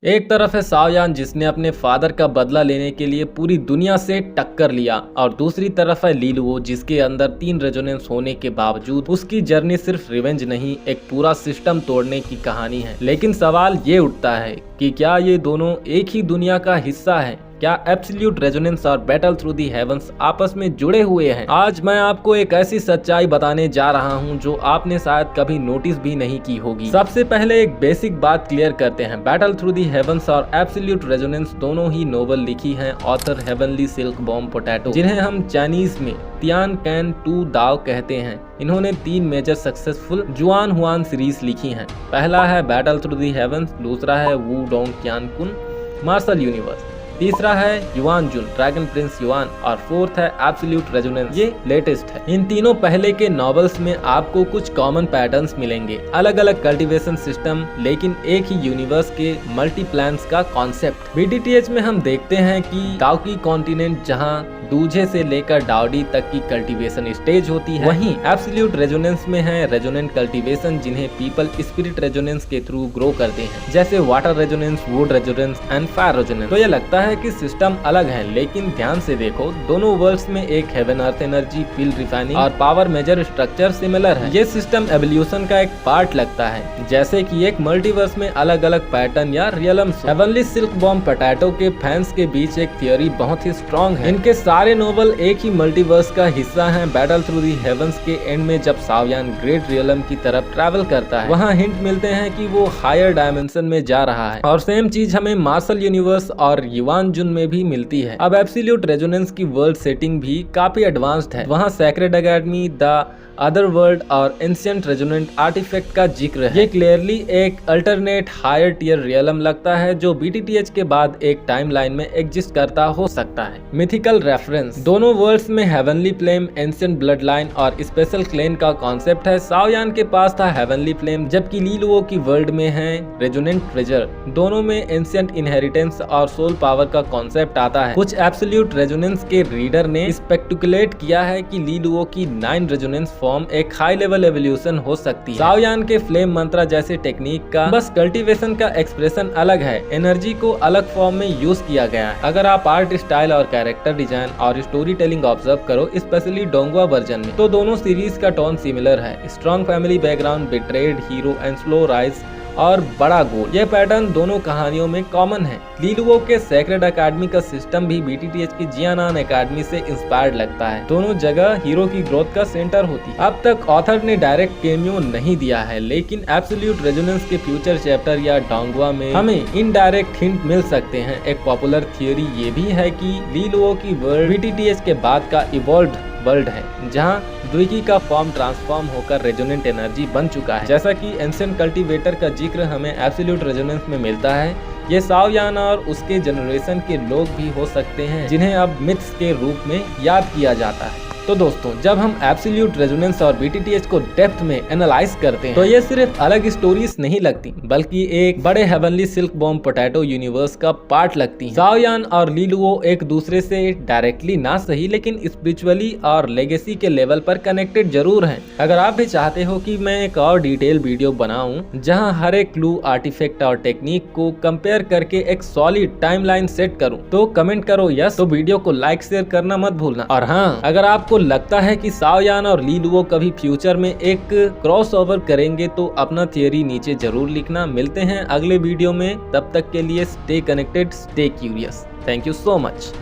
एक तरफ है साओयान जिसने अपने फादर का बदला लेने के लिए पूरी दुनिया से टक्कर लिया, और दूसरी तरफ है लीलुओ जिसके अंदर 3 रेजोनेंस होने के बावजूद उसकी जर्नी सिर्फ रिवेंज नहीं, एक पूरा सिस्टम तोड़ने की कहानी है। लेकिन सवाल ये उठता है कि क्या ये दोनों एक ही दुनिया का हिस्सा है? क्या एब्सोल्यूट रेजोनेंस और बैटल थ्रू दी हेवंस आपस में जुड़े हुए हैं? आज मैं आपको एक ऐसी सच्चाई बताने जा रहा हूं जो आपने शायद कभी नोटिस भी नहीं की होगी। सबसे पहले एक बेसिक बात क्लियर करते हैं। बैटल थ्रू दी हेवंस और एब्सोल्यूट रेजोनेंस दोनों ही नोवेल लिखी हैं author heavenly silk bomb potato, जिन्हें हम चाइनीज में तियान कैन टू दाओ कहते हैं। इन्होंने 3 मेजर सक्सेसफुल जुआन हुआन सीरीज लिखी हैं। पहला है बैटल थ्रू दी हेवंस, दूसरा है वू डोंग क्यान कुन मार्शल यूनिवर्स, तीसरा है युआन जुन ड्रैगन प्रिंस युआन, और फोर्थ है एब्सोल्यूट रेजोनेंस, ये लेटेस्ट है। इन तीनों पहले के नॉवेल्स में आपको कुछ कॉमन पैटर्न्स मिलेंगे, अलग अलग कल्टीवेशन सिस्टम, लेकिन एक ही यूनिवर्स के मल्टी प्लान्स का कॉन्सेप्ट। बीटीटीएच में हम देखते हैं कि डाउकी कॉन्टिनेंट जहां दूजे से लेकर डाउडी तक की कल्टीवेशन स्टेज होती है, वहीं एब्सोल्यूट रेजोनेंस में है रेजोनेंट कल्टीवेशन जिन्हें पीपल स्पिरिट रेजोनेंस के थ्रू ग्रो करते हैं, जैसे water resonance, would resonance and fire resonance. तो ये लगता है कि सिस्टम अलग है, लेकिन ध्यान से देखो दोनों वर्ल्ड्स में एक haven earth energy, field refining और पावर मेजर स्ट्रक्चर सिमिलर है। ये सिस्टम एवोल्यूशन का एक पार्ट लगता है, जैसे कि एक मल्टीवर्स में अलग अलग पैटर्न या रियलम्स। हेवनली सिल्क बॉम्ब पोटैटो के फैंस के बीच एक थियोरी बहुत ही स्ट्रॉन्ग है। इनके सारे नोवेल एक ही मल्टीवर्स का हिस्सा हैं। बैटल थ्रू दी हेवंस के एंड में जब साओयान ग्रेट रियलम की तरफ ट्रैवल करता है, वहाँ हिंट मिलते हैं कि वो हायर डायमेंशन में जा रहा है, और सेम चीज हमें मार्शल यूनिवर्स और युआन जुन में भी मिलती है। अब एब्सोल्यूट रेजोनेंस की वर्ल्ड सेटिंग भी काफी एडवांस्ड है। वहाँ sacred academy, the other world और एंशिएंट रेजोनेंट आर्टिफैक्ट का जिक्र है। ये क्लियरली एक अल्टरनेट हायर टियर रियलम लगता है जो बीटीटीएच के बाद एक टाइमलाइन में एग्जिस्ट करता हो सकता है। मिथिकल रेफरेंस, दोनों वर्ल्ड्स में heavenly flame, ancient blood line और स्पेशल क्लेन का कॉन्सेप्ट है। साओयान के पास था हेवनली फ्लेम, जबकि लीलुओ की वर्ल्ड में है रेजोनेंट ट्रेजर। दोनों में एंशिएंट इनहेरिटेंस और सोल पावर का कॉन्सेप्ट आता है। कुछ एब्सोल्यूट रेजोनेंस के रीडर ने स्पेक्युलेट किया है कि लीलुओ की 9 रेजोनेंस फॉर्म एक हाई लेवल एवोल्यूशन हो सकती है। साओयान के फ्लेम मंत्रा जैसे टेक्निक का बस कल्टीवेशन का एक्सप्रेशन अलग है, एनर्जी को अलग फॉर्म में यूज किया गया है। अगर आप आर्ट स्टाइल और कैरेक्टर डिजाइन और स्टोरी टेलिंग ऑब्जर्व करो, स्पेशली डोंगवा वर्जन में, तो दोनों सीरीज का टोन सिमिलर है। Strong family background, betrayed hero and slow rise और बड़ा गोल, यह पैटर्न दोनों कहानियों में कॉमन है। लीलुओ के सैक्रेड एकेडमी का सिस्टम भी बीटीटीएच की जियानान एकेडमी से इंस्पायर्ड लगता है। दोनों जगह हीरो की ग्रोथ का सेंटर होती है। अब तक ऑथर ने डायरेक्ट केमियो नहीं दिया है, लेकिन एब्सोल्यूट रेजोनेंस के फ्यूचर चैप्टर या डोंगवा में हमें इनडायरेक्ट हिंट मिल सकते हैं। एक पॉपुलर थियोरी ये भी है कि लीलुओ की वर्ल्ड बीटीटीएच के बाद का इवॉल्व्ड वर्ल्ड है, जहां द्विकी का फॉर्म ट्रांसफॉर्म होकर रेजोनेंट एनर्जी बन चुका है। जैसा कि एंशिएंट कल्टीवेटर का जिक्र हमें एब्सोल्यूट रेजोनेंस में मिलता है, ये साओयान और उसके जनरेशन के लोग भी हो सकते हैं जिन्हें अब मिथ्स के रूप में याद किया जाता है। तो दोस्तों, जब हम एब्सोल्यूट रेजोनेंस और बीटीटीएच को डेप्थ में एनालाइज करते हैं, तो ये सिर्फ अलग स्टोरीज नहीं लगती, बल्कि एक बड़े heavenly silk bomb potato universe का पार्ट लगती हैं। साओयान और लीलुओ एक दूसरे से डायरेक्टली ना सही, लेकिन स्पिरिचुअली और लेगेसी के लेवल पर कनेक्टेड जरूर हैं। अगर आप भी चाहते हो कि मैं एक और डिटेल वीडियो बनाऊं जहां हर एक क्लू, आर्टिफैक्ट और टेक्निक को कंपेयर करके एक सॉलिड टाइमलाइन सेट करूं, तो कमेंट करो यस, तो वीडियो को लाइक शेयर करना मत भूलना। और हाँ, अगर आपको लगता है कि साओयान और लीलुओ कभी फ्यूचर में एक क्रॉसओवर करेंगे, तो अपना थियरी नीचे जरूर लिखना। मिलते हैं अगले वीडियो में, तब तक के लिए stay connected, stay curious. Thank you so much.